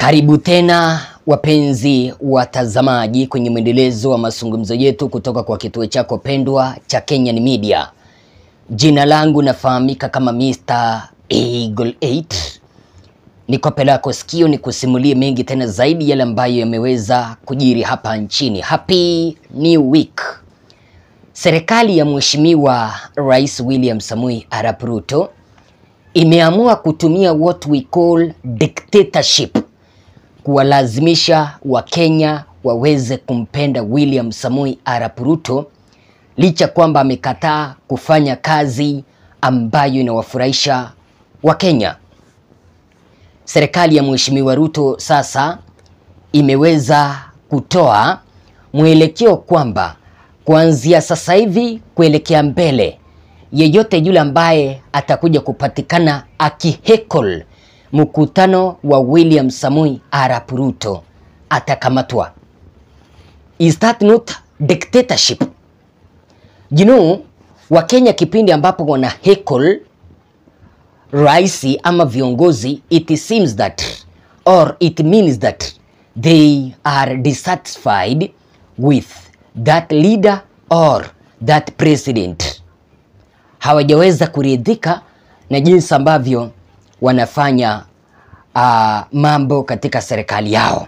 Karibu tena wapenzi watazamaji kwenye mwendelezo wa mazungumzo yetu kutoka kwa kituo chako pendwa cha Kenyan Media. Jina langu nafahamika kama Mr. Eagle 8. Niko pelako sikio ni kusimulie mengi tena zaidi yale ambayo yameweza kujiri hapa nchini. Happy New Week. Serikali ya Mheshimiwa Rais William Samoei Arap Ruto imeamua kutumia what we call dictatorship kuwalazimisha Wakenya waweze kumpenda William Samoei Arap Ruto licha kwamba amekataa kufanya kazi ambayo inawafurahisha Wakenya. Serikali ya Mheshimiwa Ruto sasa imeweza kutoa mwelekeo kwamba kuanzia sasa hivi kuelekea mbele, yeyote yule ambaye atakuja kupatikana akiheckle mkutano wa William Samoei Arap Ruto atakamatwa. Is that not dictatorship? You know, Wakenya kipindi ambapo wana heckle raisi ama viongozi, it seems that or it means that they are dissatisfied with that leader or that president. Hawajaweza kuridhika na jinsi ambavyo wanafanya mambo katika serikali yao.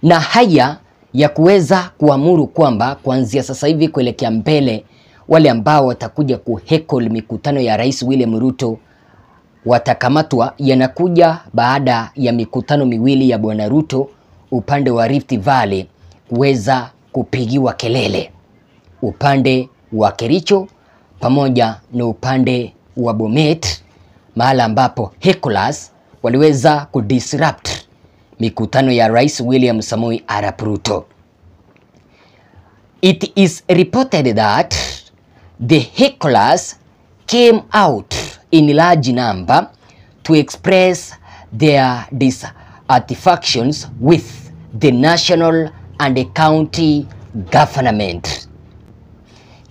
Na haya ya kuweza kuamuru kwamba kuanzia sasa hivi kuelekea mbele wale ambao watakuja kuheckle mikutano ya Rais William Ruto watakamatwa, yanakuja baada ya mikutano miwili ya Bwana Ruto upande wa Rift Valley kuweza kupigiwa kelele, upande wa Kericho pamoja na upande wa Bomet, mahala ambapo Hecklers waliweza kudisrupt mikutano ya Rais William Samoei Arap Ruto. It is reported that the Hecklers came out in large number to express their dissatisfactions with the national and the county government.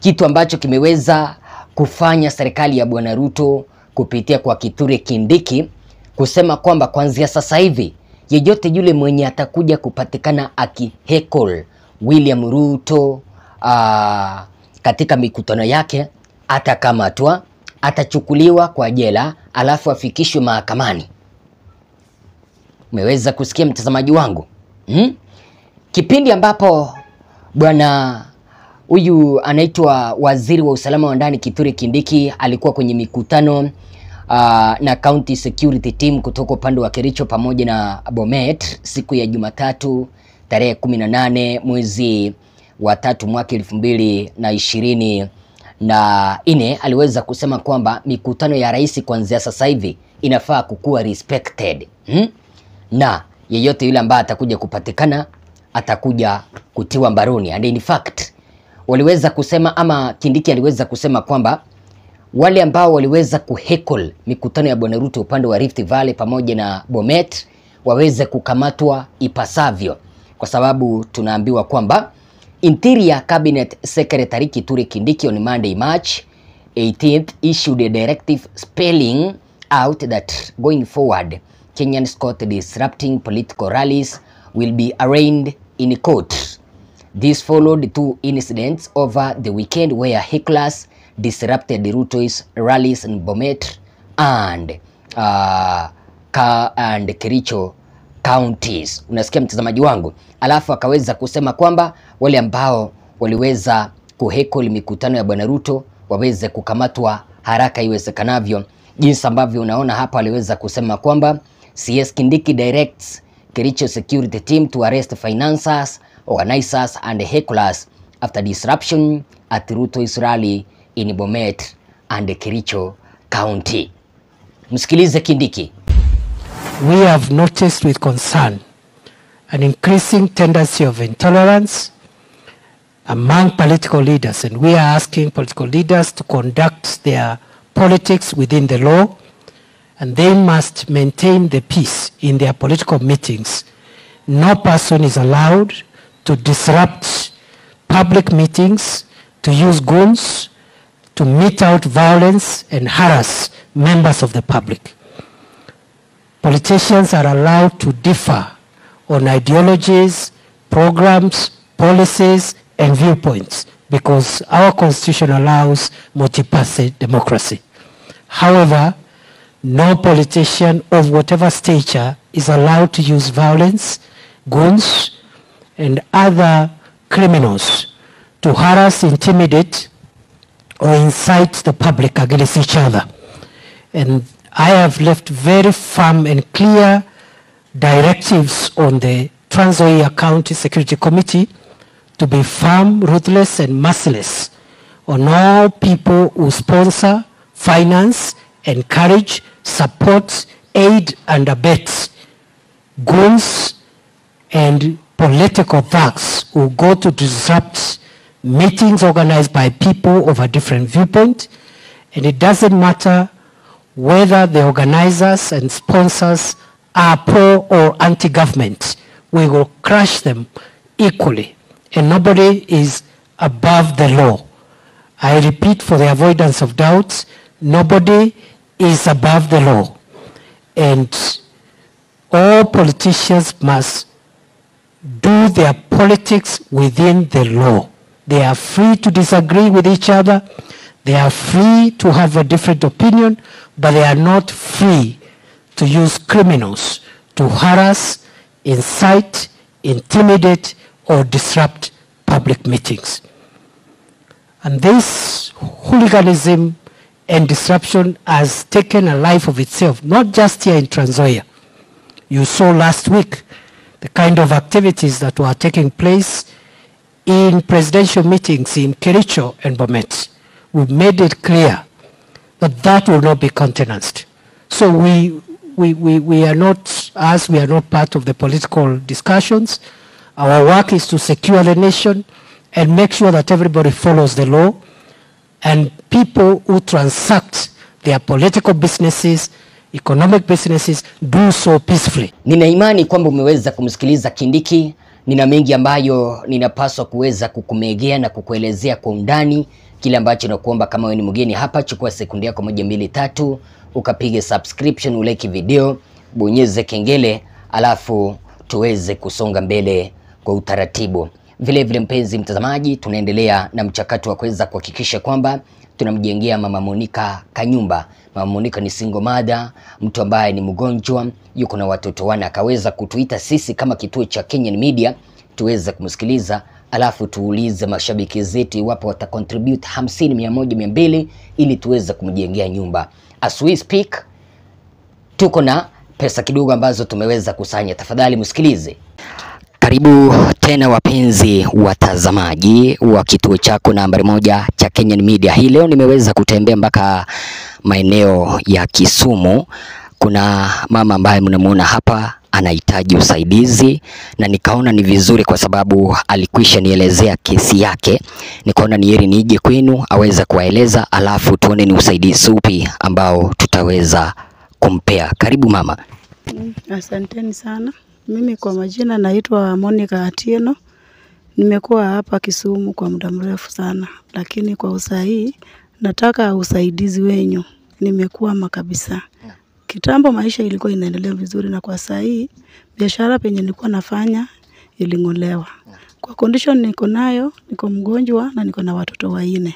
Kitu ambacho kimeweza kufanya serikali ya Bwana Ruto kupitia kwa Kithure Kindiki kusema kwamba kuanzia sasa hivi yeyote yule mwenye atakuja kupatikana akiheckle William Ruto katika mikutano yake atakamatwa, atachukuliwa kwa jela, alafu afikishwe mahakamani. Umeweza kusikia mtazamaji wangu? Kipindi ambapo bwana huyu anaitwa waziri wa usalama wa ndani Kithure Kindiki alikuwa kwenye mikutano na county security team kutoka upande wa Kericho pamoja na Bomet siku ya Jumatatu tarehe 18 mwezi wa 3 mwaka 2024, aliweza kusema kwamba mikutano ya rais kuanzia sasa hivi inafaa kukuwa respected. Na yeyote yule ambaye atakuja kupatikana atakuja kutiwa mbaroni. And in fact waliweza kusema ama Kindiki aliweza kusema kwamba wale ambao waliweza kuheckle mikutano ya Bwana Ruto upande wa Rift Valley pamoja na Bomet waweze kukamatwa ipasavyo, kwa sababu tunaambiwa kwamba Interior Cabinet Secretary Kithure Kindiki on Monday March 18th issued a directive spelling out that going forward Kenyans caught disrupting political rallies will be arraigned in court. This followed two incidents over the weekend where hecklers disrupted RUTO'S rallies in Bomet and Kericho counties. Unasikia mtazamaji wangu? Alafu akaweza kusema kwamba wale ambao waliweza kuheckle mikutano ya Bwana Ruto waweze kukamatwa haraka iwezekanavyo. Jinsi ambavyo unaona hapa, aliweza kusema kwamba CS Kindiki directs Kericho security team to arrest financiers, organizers and hecklers after disruption at RUTO'S rally in Bomet and Kericho County. Msikilize Kindiki. We have noticed with concern an increasing tendency of intolerance among political leaders, and we are asking political leaders to conduct their politics within the law, and they must maintain the peace in their political meetings. No person is allowed to disrupt public meetings, to use guns, to mete out violence and harass members of the public. Politicians are allowed to differ on ideologies, programs, policies, and viewpoints, because our constitution allows multi-party democracy. However, no politician of whatever stature is allowed to use violence, goons, and other criminals to harass, intimidate, or incite the public against each other. And I have left very firm and clear directives on the Trans Nzoia County Security Committee to be firm, ruthless, and merciless on all people who sponsor, finance, encourage, support, aid, and abet goons and political thugs who go to disrupt meetings organized by people of a different viewpoint. And it doesn't matter whether the organizers and sponsors are pro or anti-government. We will crush them equally, and nobody is above the law. I repeat, for the avoidance of doubts, nobody is above the law. And all politicians must do their politics within the law. They are free to disagree with each other. They are free to have a different opinion, but they are not free to use criminals to harass, incite, intimidate, or disrupt public meetings. And this hooliganism and disruption has taken a life of itself, not just here in Trans Nzoia. You saw last week the kind of activities that were taking place in presidential meetings in Kericho and Bomet. We made it clear that that will not be countenanced. So we are not, as we are not part of the political discussions, our work is to secure the nation and make sure that everybody follows the law, and people who transact their political businesses, economic businesses, do so peacefully. Nina imani kwamba umeweza kumsikiliza Kindiki. Nina mengi ambayo ninapaswa kuweza kukumegea na kukuelezea kwa undani. Kile ambacho nakuomba, kama wewe ni mgeni hapa, chukua sekunde yako 1, 2, 3 ukapige subscription, ulike video, bonyeze kengele, alafu tuweze kusonga mbele kwa utaratibu. Vile vile mpenzi mtazamaji, tunaendelea na mchakato wa kuweza kuhakikisha kwamba tunamjengea Mama Monica kanyumba. Mama Monica ni single mother, mtu ambaye ni mgonjwa, yuko na watoto 4. Akaweza kutuita sisi kama kituo cha Kenyan Media tuweze kumsikiliza, alafu tuulize mashabiki zetu iwapo wata contribute 50, 100, 200 ili tuweze kumjengea nyumba. As we speak, tuko na pesa kidogo ambazo tumeweza kusanya. Tafadhali msikilize. Karibu tena wapenzi watazamaji wa kituo chako nambari 1 cha Kenyan Media. Hii leo nimeweza kutembea mpaka maeneo ya Kisumu. Kuna mama ambaye mnamuona hapa anahitaji usaidizi, na nikaona ni vizuri kwa sababu alikwisha nielezea kesi yake. Nikaona ni heri nije kwenu aweza kuwaeleza, alafu tuone ni usaidizi upi ambao tutaweza kumpea. Karibu mama. Asanteni sana. Mimi kwa majina naitwa Monica Atieno. Nimekuwa hapa Kisumu kwa muda mrefu sana, lakini kwa usahihi nataka usaidizi wenyu. Nimekuwa makabisa. Kitambo maisha ilikuwa inaendelea vizuri, na kwa sahihi biashara penye nilikuwa nafanya ilingolewa. Kwa condition niko nayo, niko mgonjwa na niko na watoto 4.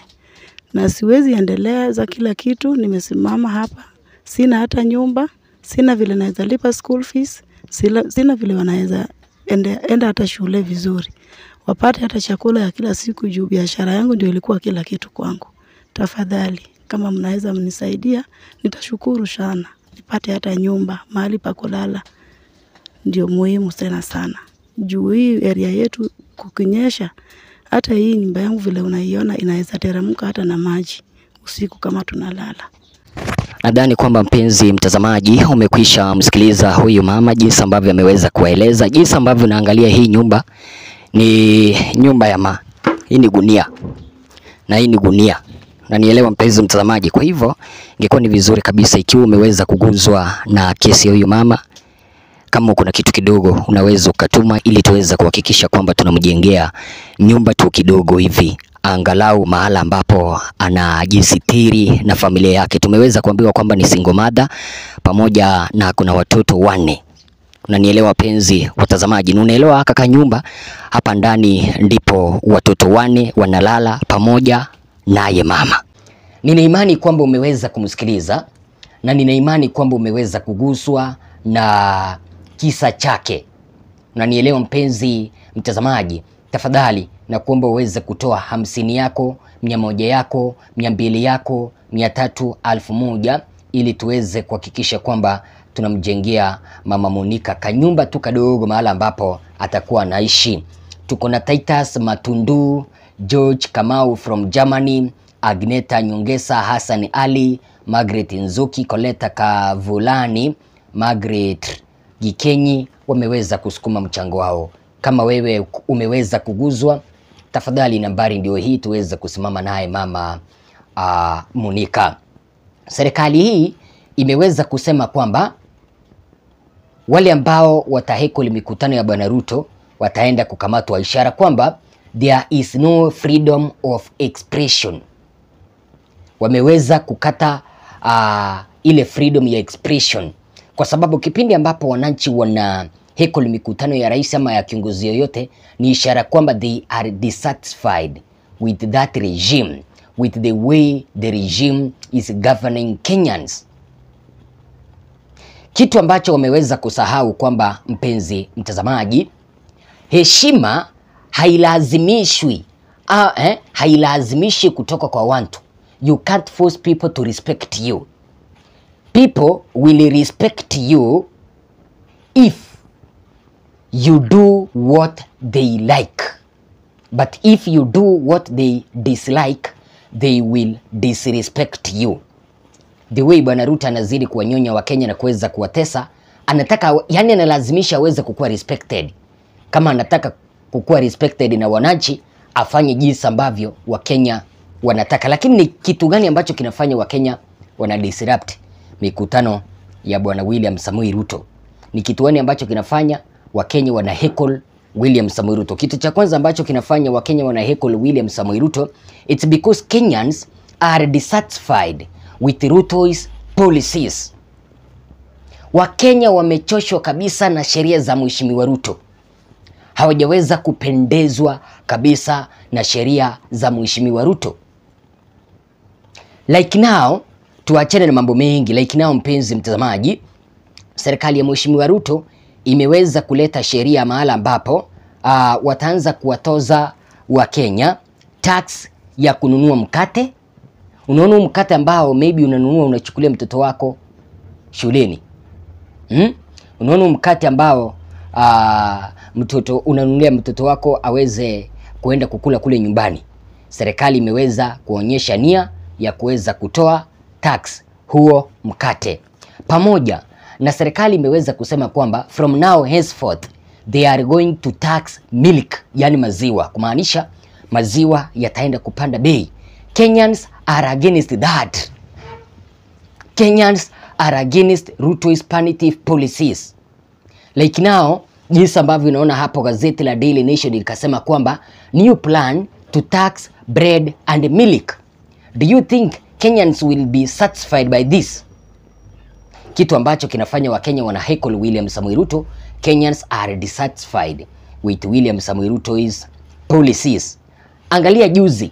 Na siwezi endelea za kila kitu, nimesimama hapa. Sina hata nyumba, sina vile naweza lipa school fees, sina vile wanaweza enda hata shule vizuri. Wapate hata chakula ya kila siku, juu biashara yangu ndio ilikuwa kila kitu kwangu. Tafadhali kama mnaweza mnisaidia, nitashukuru sana. Nipate hata nyumba, mahali pa kulala. Ndio muhimu sana. Juu hii area yetu kukinyesha, hata hii nyumba yangu vile unaiona inaweza teremka hata na maji usiku kama tunalala. Nadhani kwamba mpenzi mtazamaji umekwisha msikiliza huyu mama jinsi ambavyo ameweza kueleza. Jinsi ambavyo naangalia hii nyumba ni nyumba ya hii ni gunia. Na hii ni gunia. Na nielewa mpenzi mtazamaji. Kwa hivyo ingekuwa ni vizuri kabisa ikiwa umeweza kuguzwa na kesi ya huyu mama, kama kuna kitu kidogo unaweza ukatuma ili tuweze kuhakikisha kwamba tunamjengea nyumba tu kidogo hivi, angalau mahala ambapo anajisitiri na familia yake. Tumeweza kuambiwa kwamba ni single mother pamoja na kuna watoto 4. Unanielewa penzi watazamaji, na unaelewa kaka nyumba hapa ndani ndipo watoto wane wanalala pamoja naye mama. Nina imani kwamba umeweza kumsikiliza na nina imani kwamba umeweza kuguswa na kisa chake. Unanielewa mpenzi mtazamaji, tafadhali na kuomba uweze kutoa 50 yako, 100 yako, 200 yako, 300, 1000 ili tuweze kuhakikisha kwamba tunamjengea mama Monica kanyumba tu kadogo mahala ambapo atakuwa anaishi. Tuko na Titus Matundu, George Kamau from Germany, Agneta Nyongesa, Hassan Ali, Margaret Nzuki, Koleta Kavulani, Margaret Gikenyi wameweza kusukuma mchango wao. Kama wewe umeweza kuguzwa, tafadhali nambari ndio hii tuweze kusimama naye mama Monica. Serikali hii imeweza kusema kwamba wale ambao watahekoli mikutano ya Bwana Ruto wataenda kukamatwa, ishara kwamba there is no freedom of expression. Wameweza kukata ile freedom ya expression, kwa sababu kipindi ambapo wananchi wana hekoli mikutano ya rais ama ya kiongozi yoyote, ni ishara kwamba they are dissatisfied with that regime, with the way the regime is governing Kenyans. Kitu ambacho wameweza kusahau kwamba, mpenzi mtazamaji, heshima hailazimishwi hailazimishi kutoka kwa watu. You can't force people to respect you. People will respect you if you do what they like. But if you do what they dislike, they will disrespect you. The way Bwana Ruto anazidi kuwanyonya wa Kenya na kuweza kuwatesa, anataka yani analazimisha aweze kukuwa respected. Kama anataka kukuwa respected na wananchi, afanye jinsi ambavyo wa Kenya wanataka. Lakini ni kitu gani ambacho kinafanya wa Kenya wana disrupt mikutano ya Bwana William Samoei Ruto? Ni kitu gani ambacho kinafanya wa Kenya wana heckle William Samoei Ruto? Kitu cha kwanza ambacho kinafanya wa Kenya wana heckle William Samoei Ruto, it's because Kenyans are dissatisfied with RUTO'S policies. Wakenya wamechoshwa kabisa na sheria za Mheshimiwa Ruto. Hawajaweza kupendezwa kabisa na sheria za Mheshimiwa Ruto. Like now, tuachane na mambo mengi. Like now, mpenzi mtazamaji, serikali ya Mheshimiwa Ruto imeweza kuleta sheria mahala ambapo wataanza kuwatoza wa Kenya tax ya kununua mkate. Unaona mkate ambao maybe unanunua unachukulia mtoto wako shuleni. Unaona mkate ambao unanunulia mtoto wako aweze kuenda kukula kule nyumbani. Serikali imeweza kuonyesha nia ya kuweza kutoa tax huo mkate. Pamoja na serikali imeweza kusema kwamba from now henceforth they are going to tax milk, yani maziwa, kumaanisha maziwa yataenda kupanda bei. Kenyans are against that. Kenyans are against RUTO'S punitive policies. Like now, jinsi ambavyo unaona hapo gazeti la Daily Nation likasema kwamba new plan to tax bread and milk. Do you think Kenyans will be satisfied by this? Kitu ambacho kinafanya wa Kenya wana heckle William Samoei Ruto. Kenyans are dissatisfied with William Samoei Ruto's policies. Angalia juzi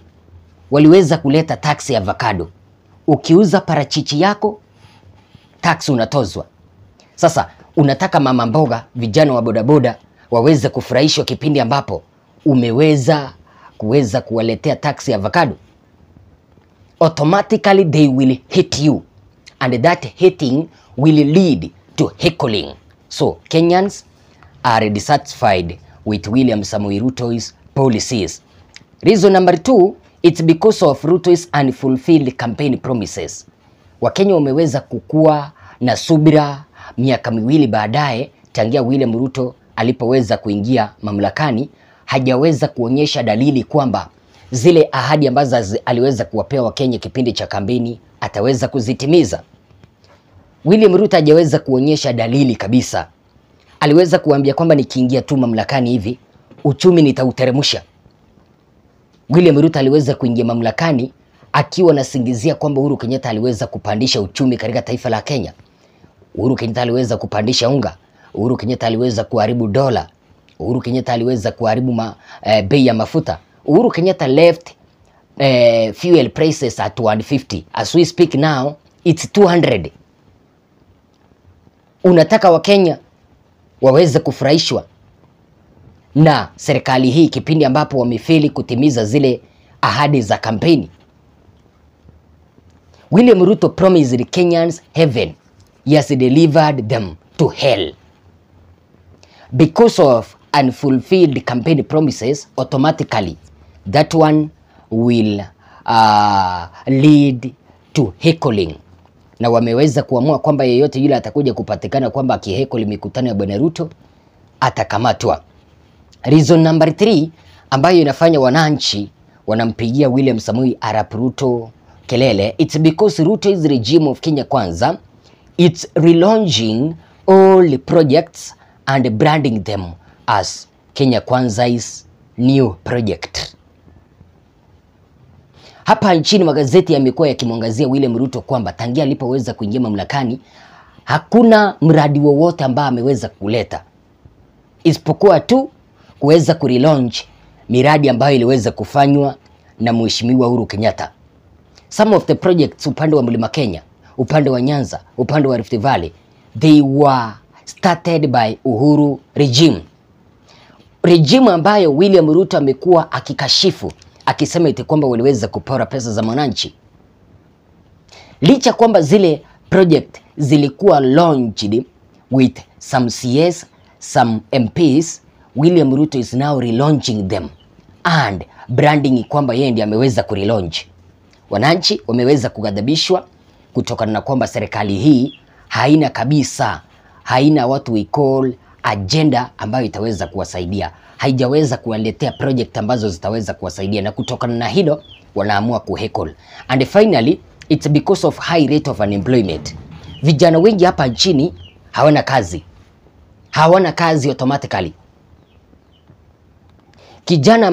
waliweza kuleta tax ya avocado. Ukiuza parachichi yako, tax unatozwa. Sasa unataka mama mboga, vijana wa bodaboda waweze kufurahishwa kipindi ambapo umeweza kuwaletea tax ya avocado. Automatically they will hate you, and that hating will lead to heckling. So Kenyans are dissatisfied with William Samoei Ruto's policies. Reason number 2, it's because of RUTO'S unfulfilled campaign promises. Wakenya wameweza kukua na subira miaka miwili baadaye tangia William Ruto alipoweza kuingia mamlakani, hajaweza kuonyesha dalili kwamba zile ahadi ambazo aliweza kuwapea Wakenya kipindi cha kampeni ataweza kuzitimiza. William Ruto hajaweza kuonyesha dalili kabisa. Aliweza kuambia kwamba nikiingia tu mamlakani hivi uchumi nitauteremsha. William Ruto aliweza kuingia mamlakani akiwa nasingizia kwamba Uhuru Kenyatta aliweza kupandisha uchumi katika taifa la Kenya. Uhuru Kenyatta aliweza kupandisha unga. Uhuru Kenyatta aliweza kuharibu dola. Uhuru Kenyatta aliweza kuharibu bei ya mafuta. Uhuru Kenyatta left fuel prices at 150. As we speak now, it's 200. Unataka Wakenya waweze kufurahishwa na serikali hii kipindi ambapo wamefeli kutimiza zile ahadi za kampeni. William Ruto promised Kenyans heaven. He has delivered them to hell. Because of unfulfilled campaign promises, automatically that one will lead to heckling. Na wameweza kuamua kwamba yeyote yule atakuja kupatikana kwamba akihekoli mikutano ya Bwana Ruto atakamatwa. Reason number 3 ambayo inafanya wananchi wanampigia William Samoei Arap Ruto kelele, it's because Ruto's regime of Kenya Kwanza, it's relaunching all the projects and branding them as Kenya Kwanza's new project. Hapa nchini magazeti yamekuwa yakimwangazia William Ruto kwamba tangia alipoweza kuingia mamlakani hakuna mradi wowote ambao ameweza kuleta, isipokuwa tu kuweza kurelaunch miradi ambayo iliweza kufanywa na Mheshimiwa Uhuru Kenyatta. Some of the projects upande wa Mlima Kenya, upande wa Nyanza, upande wa Rift Valley, they were started by Uhuru regime. Regime ambayo William Ruto amekuwa akikashifu, akisema eti kwamba waliweza kupora pesa za mwananchi. Licha kwamba zile project zilikuwa launched with some CS, some MPs, William Ruto is now relaunching them and branding kwamba yeye ndiye ameweza kurelaunch. Wananchi wameweza kugadhabishwa kutokana na kwamba serikali hii haina kabisa, haina what we call agenda ambayo itaweza kuwasaidia. Haijaweza kuwaletea project ambazo zitaweza kuwasaidia, na kutokana na hilo wanaamua kuheckle. And finally, it's because of high rate of unemployment. Vijana wengi hapa nchini hawana kazi. Hawana kazi automatically. Kijana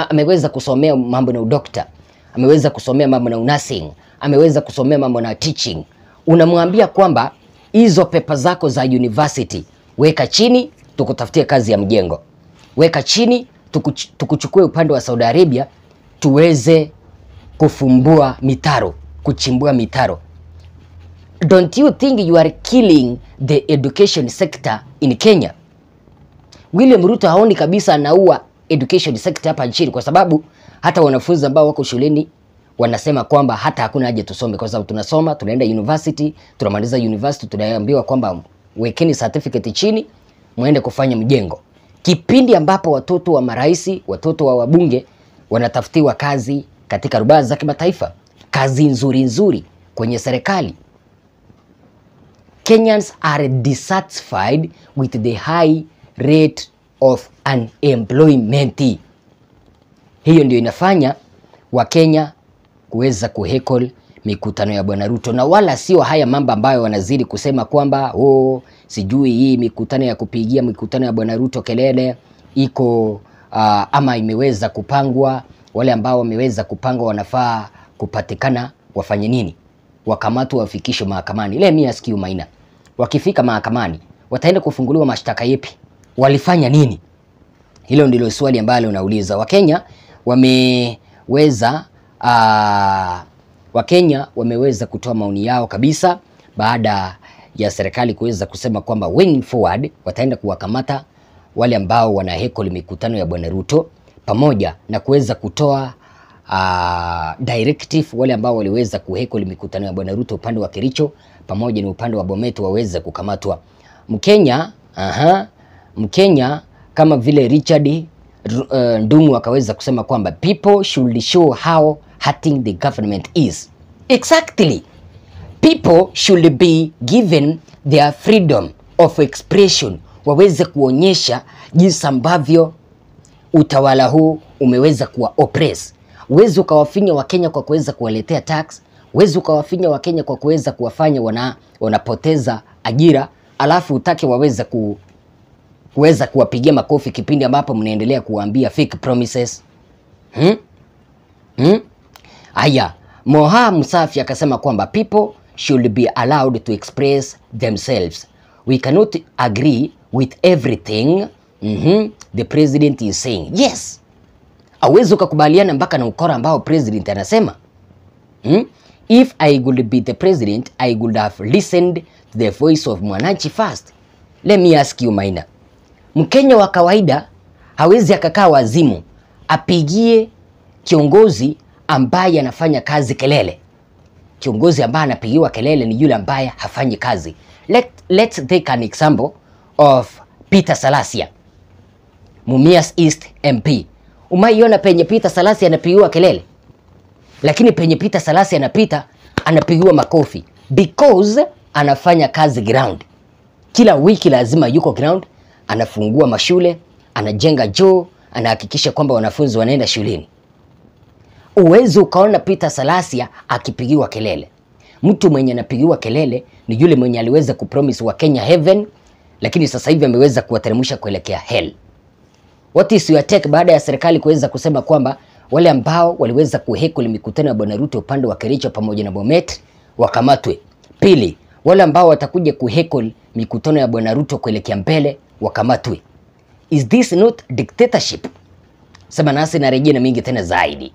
ameweza kusomea mambo na udokta, ameweza kusomea mambo na nursing, ameweza kusomea mambo na teaching. Unamwambia kwamba hizo pepa zako za university weka chini tukutafutie kazi ya mjengo. Weka chini tukuchukue upande wa Saudi Arabia tuweze kufumbua mitaro, kuchimbua mitaro. Don't you think you are killing the education sector in Kenya? William Ruto haoni kabisa anaua education sector hapa nchini, kwa sababu hata wanafunzi ambao wako shuleni wanasema kwamba hata hakuna haja tusome, kwa sababu tunasoma, tunaenda university, tunamaliza university tunaambiwa kwamba wekeni certificate chini muende kufanya mjengo. Kipindi ambapo watoto wa maraisi, watoto wa wabunge wanatafutiwa kazi katika rubaa za kimataifa, kazi nzuri kwenye serikali. Kenyans are dissatisfied with the high rate of unemployment. Hiyo ndio inafanya Wakenya kuweza kuheckle mikutano ya Bwana Ruto, na wala sio haya mambo ambayo wanazidi kusema kwamba sijui hii mikutano ya kupigia mikutano ya Bwana Ruto kelele iko ama imeweza kupangwa. Wale ambao wameweza kupangwa wanafaa kupatikana, wafanye nini? Wakamatwa, wafikishwe mahakamani. Let me ask you Maina, wakifika mahakamani wataenda kufunguliwa mashtaka yapi? Walifanya nini? Hilo ndilo swali ambalo unauliza. Wakenya wameweza kutoa maoni yao kabisa baada ya serikali kuweza kusema kwamba going forward wataenda kuwakamata wale ambao wanaheckle mikutano ya Bwana Ruto, pamoja na kuweza kutoa directive wale ambao waliweza kuheckle mikutano ya Bwana Ruto upande wa Kericho pamoja na upande wa Bomet waweze kukamatwa. Mkenya kama vile Richard Ndungu akaweza kusema kwamba people should show how hurting the government is. Exactly. People should be given their freedom of expression. Waweze kuonyesha jinsi ambavyo utawala huu umeweza kuwa oppress. Uwezi ukawafinya Wakenya kwa kuweza kuwaletea tax. Uwezi ukawafinya Wakenya kwa kuweza kuwafanya wanapoteza ajira, alafu utake waweza kuweza kuwapigia makofi kipindi ambapo mnaendelea kuwaambia fake promises. Aya, Moha Musafi akasema kwamba people should be allowed to express themselves we cannot agree with everything the president is saying. Yes, hauwezi ukakubaliana mpaka na ukora ambao president anasema. If I would be the president, I would have listened to the voice of mwananchi first. Let me ask you, Maina, Mkenya wa kawaida hawezi akakaa wazimu apigie kiongozi ambaye anafanya kazi kelele. Kiongozi ambaye anapigiwa kelele ni yule ambaye hafanyi kazi. Let's take an example of Peter Salasya, Mumias East MP. Umaiona penye Peter Salasya anapigiwa kelele? Lakini penye Peter Salasya anapita anapigiwa makofi because anafanya kazi ground. Kila wiki lazima yuko ground, anafungua mashule, anajenga joo, anahakikisha kwamba wanafunzi wanaenda shuleni. Uwezo ukaona Peter Salasya akipigiwa kelele. Mtu mwenye anapigiwa kelele ni yule mwenye aliweza kupromise wa Kenya heaven, lakini sasa hivi ameweza kuwateremsha kuelekea hell. What is your take baada ya serikali kuweza kusema kwamba wale ambao waliweza kuheckle mikutano ya Bwana Ruto upande wa Kericho pamoja na Bomet wakamatwe? Pili, wale ambao watakuja kuheckle mikutano ya Bwana Ruto kuelekea mbele wakamatwe. Is this not dictatorship? Sema nasi na rejea na mingi tena zaidi.